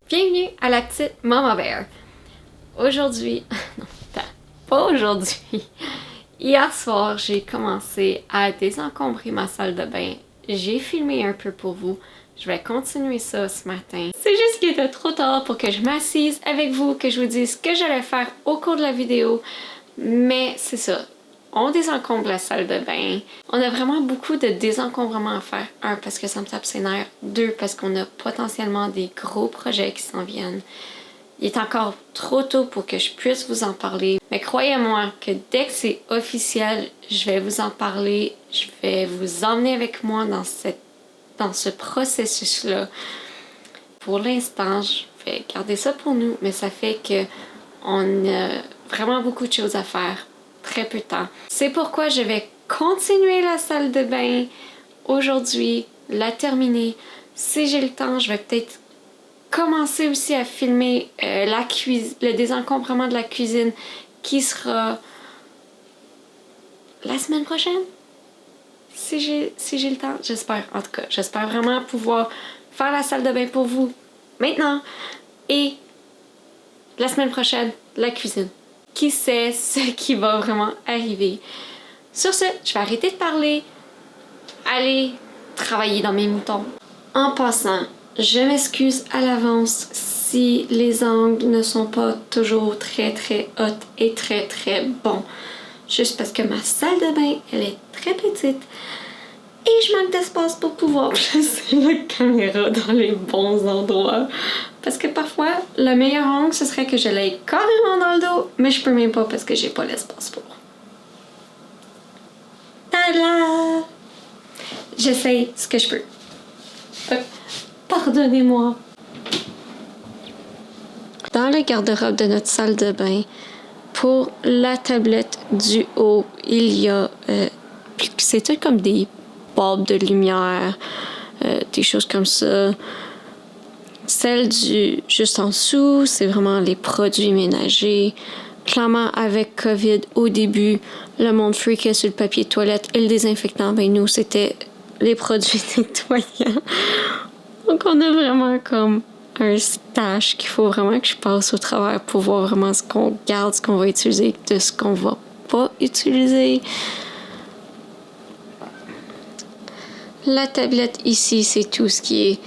Bienvenue à la petite Mama Bear. Aujourd'hui, non, pas aujourd'hui. Hier soir, j'ai commencé à désencombrer ma salle de bain. J'ai filmé un peu pour vous. Je vais continuer ça ce matin. C'est juste qu'il était trop tard pour que je m'assise avec vous, que je vous dise ce que j'allais faire au cours de la vidéo. Mais c'est ça. On désencombre la salle de bain. On a vraiment beaucoup de désencombrement à faire. Un, parce que ça me tape ses nerfs. Deux, parce qu'on a potentiellement des gros projets qui s'en viennent. Il est encore trop tôt pour que je puisse vous en parler. Mais croyez-moi que dès que c'est officiel, je vais vous en parler. Je vais vous emmener avec moi dans ce processus-là. Pour l'instant, je vais garder ça pour nous, mais ça fait que on a vraiment beaucoup de choses à faire. Très peu de temps. C'est pourquoi je vais continuer la salle de bain aujourd'hui, la terminer. Si j'ai le temps, je vais peut-être commencer aussi à filmer le désencombrement de la cuisine qui sera la semaine prochaine. Si j'ai le temps, j'espère. En tout cas, j'espère vraiment pouvoir faire la salle de bain pour vous maintenant et la semaine prochaine, la cuisine. Qui sait ce qui va vraiment arriver. Sur ce, je vais arrêter de parler, aller travailler dans mes moutons. En passant, je m'excuse à l'avance si les angles ne sont pas toujours très hot et très bons. Juste parce que ma salle de bain, elle est très petite et je manque d'espace pour pouvoir placer la caméra dans les bons endroits. Parce que parfois, le meilleur angle, ce serait que je l'aille carrément dans le dos, mais je peux même pas parce que j'ai pas l'espace pour. Tada! J'essaye ce que je peux. Pardonnez-moi. Dans le garde-robe de notre salle de bain, pour la tablette du haut, il y a... c'est tout comme des bulbes de lumière, des choses comme ça. Celle du juste en dessous, c'est vraiment les produits ménagers. Clairement, avec COVID, au début, le monde freakait sur le papier de toilette et le désinfectant. Ben nous, c'était les produits nettoyants. Donc, on a vraiment comme un stash qu'il faut vraiment que je passe au travers pour voir vraiment ce qu'on garde, ce qu'on va utiliser, de ce qu'on va pas utiliser. La tablette ici, c'est tout ce qui est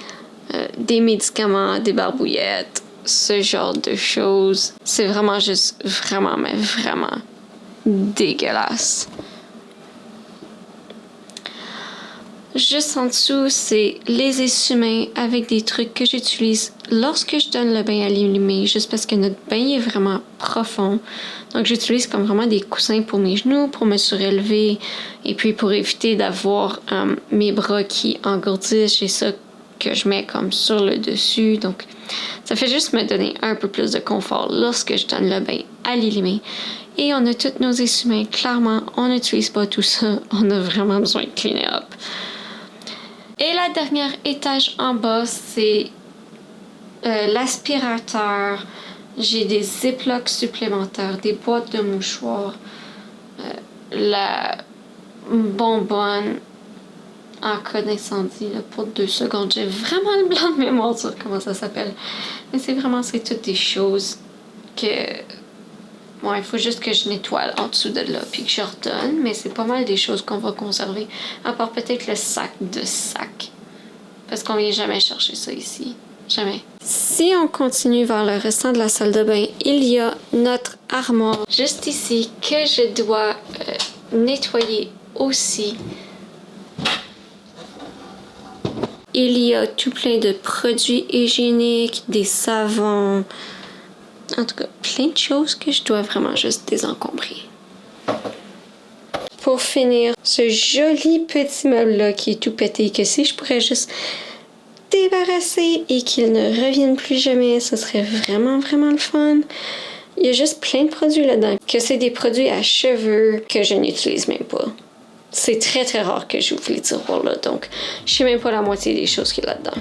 des médicaments, des barbouillettes, ce genre de choses. C'est vraiment juste vraiment dégueulasse. Juste en dessous, c'est les essuie-mains avec des trucs que j'utilise lorsque je donne le bain à l'allumé, juste parce que notre bain est vraiment profond. Donc, j'utilise comme vraiment des coussins pour mes genoux, pour me surélever, et puis pour éviter d'avoir mes bras qui engourdissent. J'ai ça que je mets comme sur le dessus. Donc, ça fait juste me donner un peu plus de confort lorsque je donne le bain à l'allumé. Et on a tous nos essuie-mains. Clairement, on n'utilise pas tout ça. On a vraiment besoin de clean up. Et la dernière étage en bas, c'est l'aspirateur. J'ai des ziplocs supplémentaires, des boîtes de mouchoirs, la bonbonne en cas d'incendie pour 2 secondes. J'ai vraiment le blanc de mémoire sur comment ça s'appelle. Mais c'est toutes des choses que... Bon, il faut juste que je nettoie en dessous de là puis que je redonne, mais c'est pas mal des choses qu'on va conserver, à part peut-être le sac de sac. Parce qu'on vient jamais chercher ça ici. Jamais. Si on continue vers le restant de la salle de bain, il y a notre armoire juste ici que je dois nettoyer aussi. Il y a tout plein de produits hygiéniques, des savons, en tout cas plein de choses que je dois vraiment juste désencombrer. Pour finir, ce joli petit meuble-là qui est tout pété, que si je pourrais juste débarrasser et qu'il ne revienne plus jamais, ce serait vraiment le fun. Il y a juste plein de produits là-dedans, que c'est des produits à cheveux que je n'utilise même pas. C'est très rare que j'ouvre les tiroirs là, donc je sais même pas la moitié des choses qu'il y a là-dedans.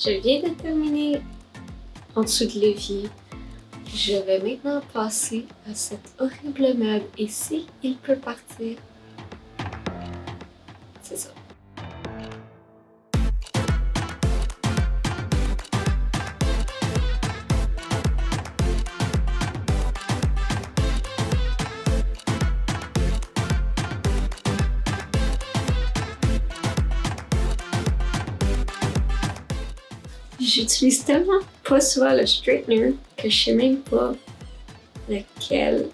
Je viens de terminer en dessous de l'évier. Je vais maintenant passer à cet horrible meuble ici. Il peut partir. C'est ça. J'utilise tellement pas souvent le straightener que je sais même pas lequel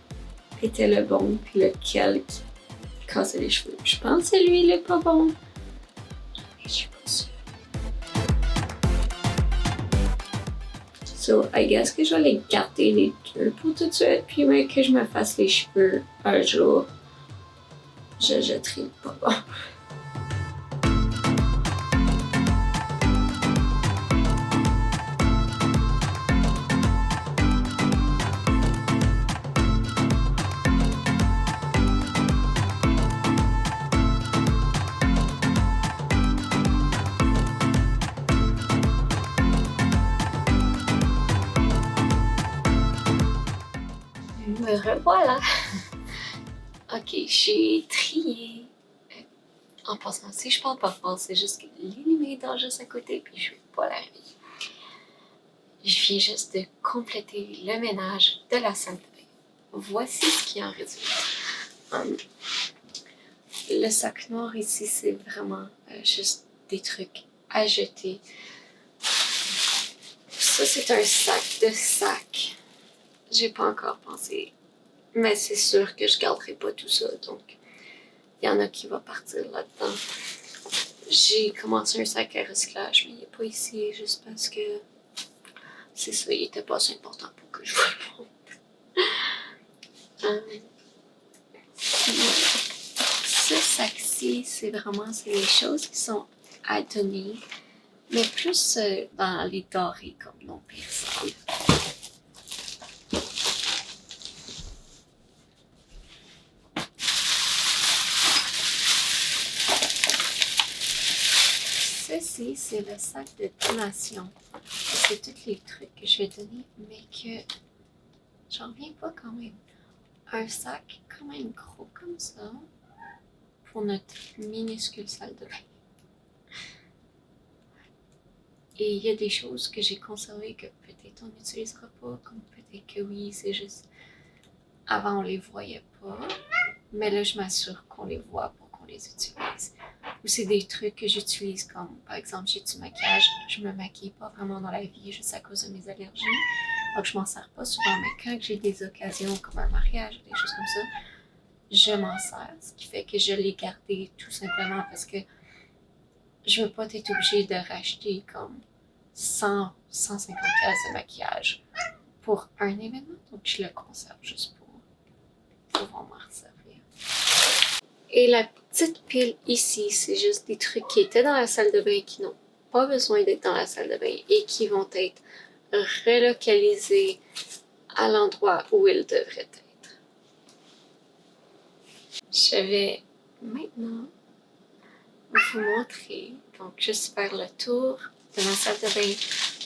était le bon puis lequel qui cassait les cheveux. Je pense que lui il est pas bon. Je suis pas sûre. So, I guess que je vais les garder les deux pour tout de suite, puis même que je me fasse les cheveux un jour, je jetterai pas bon. Me revoilà! Ok, j'ai trié. En passant, si je parle pas fort, c'est juste que l'ennemi est dans juste à côté, puis je vais pas la réveiller. Je viens juste de compléter le ménage de la salle de bain. Voici ce qui en résulte. Le sac noir ici, c'est vraiment juste des trucs à jeter. Ça, c'est un sac de sacs. J'ai pas encore pensé. Mais c'est sûr que je garderai pas tout ça, donc il y en a qui vont partir là-dedans. J'ai commencé un sac à recyclage, mais il n'est pas ici, juste parce que c'est ça, il était pas assez important pour que je vous le montre. Ce sac-ci, c'est les choses qui sont à donner, mais plus dans les dorés comme non périssables. Ceci, c'est le sac de donation. C'est tous les trucs que je vais donner, mais que j'en reviens pas quand même. Un sac quand même gros comme ça pour notre minuscule salle de bain. Et il y a des choses que j'ai conservées que peut-être on n'utilisera pas, comme peut-être que oui, c'est juste avant on les voyait pas, mais là je m'assure qu'on les voit pour qu'on les utilise. Ou c'est des trucs que j'utilise comme, par exemple, j'ai du maquillage, je me maquille pas vraiment dans la vie juste à cause de mes allergies, donc je m'en sers pas souvent, mais quand j'ai des occasions comme un mariage ou des choses comme ça, je m'en sers, ce qui fait que je l'ai gardé tout simplement parce que je veux pas être obligée de racheter comme 150$ de maquillage pour un événement, donc je le conserve juste pour pouvoir m'en servir. Et la petite pile ici, c'est juste des trucs qui étaient dans la salle de bain qui n'ont pas besoin d'être dans la salle de bain et qui vont être relocalisés à l'endroit où ils devraient être. Je vais maintenant vous montrer, donc juste faire le tour de ma salle de bain,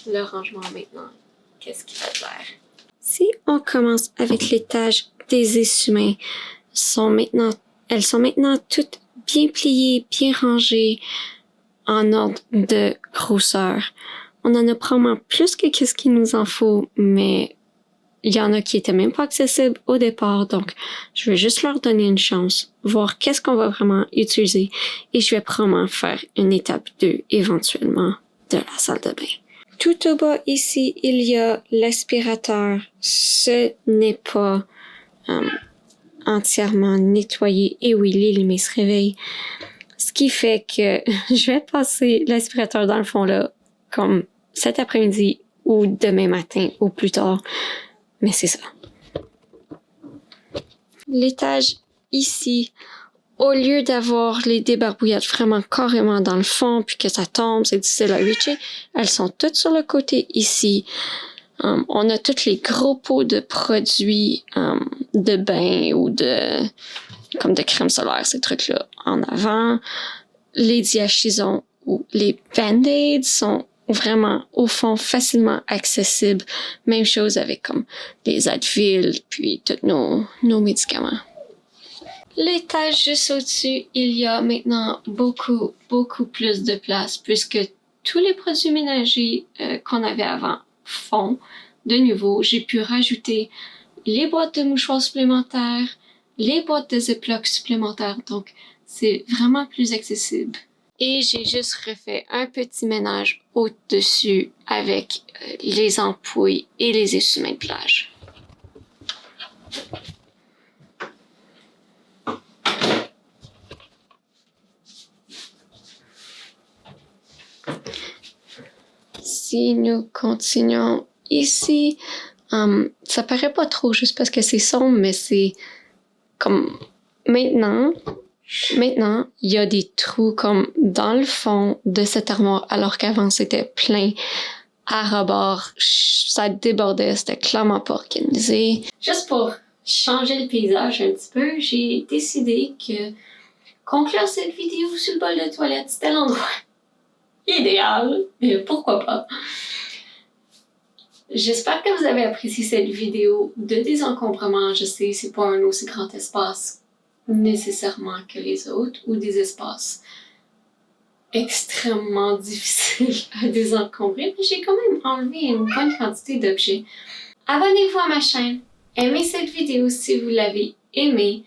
le rangement maintenant, qu'est-ce qu'il a de l'air. Si on commence avec l'étage des essuie-mains, elles sont maintenant toutes bien pliées, bien rangées, en ordre de grosseur. On en a probablement plus que ce qu'il nous en faut, mais il y en a qui étaient même pas accessibles au départ, donc je vais juste leur donner une chance, voir qu'est-ce qu'on va vraiment utiliser, et je vais probablement faire une étape 2 éventuellement de la salle de bain. Tout au bas ici, il y a l'aspirateur. Ce n'est pas entièrement nettoyé. Et oui, Lily se réveille. Ce qui fait que je vais passer l'aspirateur dans le fond là, comme cet après-midi ou demain matin ou plus tard. Mais c'est ça. L'étage ici, au lieu d'avoir les débarbouillettes vraiment carrément dans le fond, puis que ça tombe, c'est difficile à reacher, elles sont toutes sur le côté ici. On a tous les gros pots de produits de bain ou comme de crème solaire, ces trucs-là, en avant. Les diachysons ou les Band-Aids sont vraiment, au fond, facilement accessibles. Même chose avec comme les Advil, puis tous nos médicaments. L'étage juste au-dessus, il y a maintenant beaucoup plus de place puisque tous les produits ménagers qu'on avait avant font de nouveau. J'ai pu rajouter les boîtes de mouchoirs supplémentaires, les boîtes de Ziploc supplémentaires, donc c'est vraiment plus accessible. Et j'ai juste refait un petit ménage au-dessus avec les ampoules et les essuie-mains de plage. Si nous continuons ici, ça paraît pas trop juste parce que c'est sombre, mais c'est comme maintenant, il y a des trous comme dans le fond de cette armoire, alors qu'avant c'était plein à rebord. Ça débordait, c'était clairement pas organisé. Juste pour changer le paysage un petit peu, j'ai décidé que conclure cette vidéo sur le bol de toilette, c'était l'endroit idéal, mais pourquoi pas. J'espère que vous avez apprécié cette vidéo de désencombrement. Je sais, c'est pas un aussi grand espace nécessairement que les autres, ou des espaces extrêmement difficiles à désencombrer, mais j'ai quand même enlevé une bonne quantité d'objets. Abonnez-vous à ma chaîne, aimez cette vidéo si vous l'avez aimée.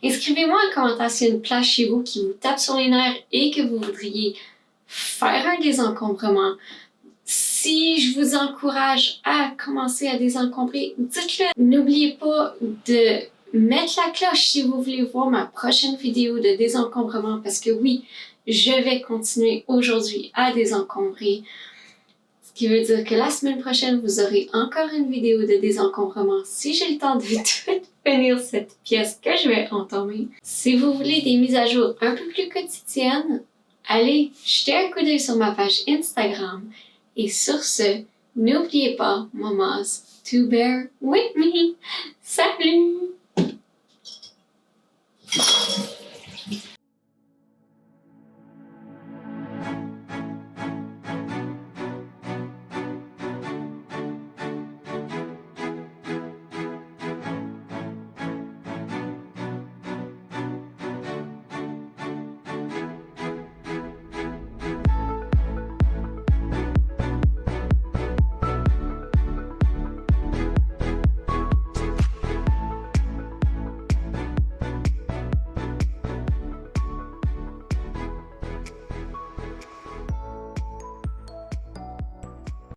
Inscrivez-moi en commentaire s'il y a une place chez vous qui vous tape sur les nerfs et que vous voudriez faire un désencombrement. Si je vous encourage à commencer à désencombrer, dites-le. N'oubliez pas de mettre la cloche si vous voulez voir ma prochaine vidéo de désencombrement parce que oui, je vais continuer aujourd'hui à désencombrer. Ce qui veut dire que la semaine prochaine, vous aurez encore une vidéo de désencombrement si j'ai le temps de tout finir cette pièce que je vais entamer. Si vous voulez des mises à jour un peu plus quotidiennes, allez jeter un coup d'œil sur ma page Instagram. Et sur ce, n'oubliez pas, mamas, to bear with me. Salut!